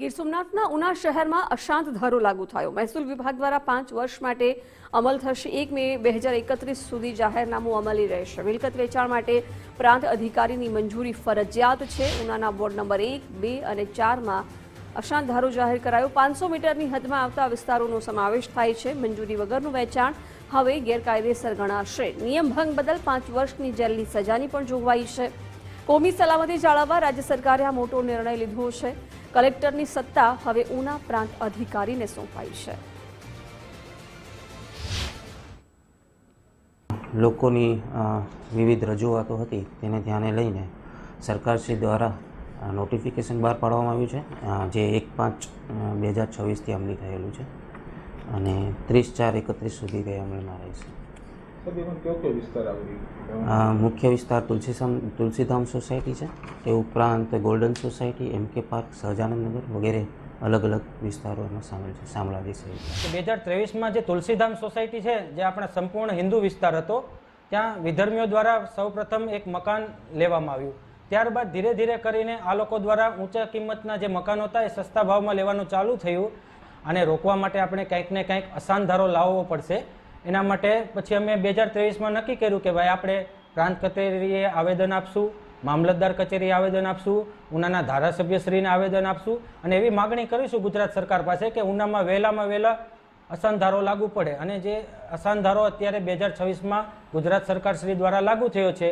ગીર સોમનાથના ઉના શહેરમાં અશાંત ધારો લાગુ થયો। મહેસૂલ વિભાગ દ્વારા 5 વર્ષ માટે અમલ થશે। 1 મે 2031 સુધી જાહેરનામું અમલી રહેશે। મિલકત વેચાણ માટે પ્રાંત અધિકારીની મંજૂરી ફરજિયાત છે। ઉનાના વોર્ડ નંબર 1, 2 અને 4માં અશાંત ધારો જાહેર કરાયો। 500 મીટરની હદમાં આવતા વિસ્તારોનો સમાવેશ થાય છે। મંજૂરી વગરનું વેચાણ હવે ગેરકાયદેસર ગણાશે। નિયમ ભંગ બદલ 5 વર્ષની જેલની સજાની પણ જોગવાઈ છે। કોમી સલામતી જાળવવા રાજ્ય સરકારે આ મોટો નિર્ણય લીધો છે। કલેક્ટરની સત્તા હવે ઉના પ્રાંત અધિકારીને સોંપાઈ છે। લોકોની વિવિધ રજૂઆતો હતી તેને ધ્યાને લઈને સરકારશ્રી દ્વારા નોટિફિકેશન બહાર પાડવામાં આવ્યું છે, જે 1/5/2026થી અમલી થયેલું છે અને 30/4/31 સુધી તે અમલમાં રહેશે। મુખ્ય વિસ્તાર તુલસીધામ સોસાયટી છે, તે ઉપરાંત ગોલ્ડન સોસાયટી, MK પાર્ક, સહજાનંદનગર વગેરે અલગ અલગ વિસ્તારો એમાં સામેલ છે। શામળાજી સહિત 2023માં જે તુલસીધામ સોસાયટી છે, જે આપણા સંપૂર્ણ હિન્દુ વિસ્તાર હતો, ત્યાં વિધર્મીઓ દ્વારા સૌપ્રથમ એક મકાન લેવામાં આવ્યું। ત્યારબાદ ધીરે ધીરે કરીને આ લોકો દ્વારા ઊંચા કિંમતના જે મકાનો હતા એ સસ્તા ભાવમાં લેવાનું ચાલુ થયું। અને રોકવા માટે આપણે કંઈક ને કંઈક અશાંત ધારો લાવવો પડશે। એના માટે પછી અમે 2023માં નક્કી કર્યું કે ભાઈ આપણે પ્રાંત કચેરીએ આવેદન આપશું, મામલતદાર કચેરીએ આવેદન આપશું, ઉનાના ધારાસભ્યશ્રીને આવેદન આપશું અને એવી માગણી કરીશું ગુજરાત સરકાર પાસે કે ઉનામાં વહેલામાં વહેલા અશાંત ધારો લાગુ પડે। અને જે અશાંત ધારો અત્યારે 2026માં ગુજરાત સરકારશ્રી દ્વારા લાગુ થયો છે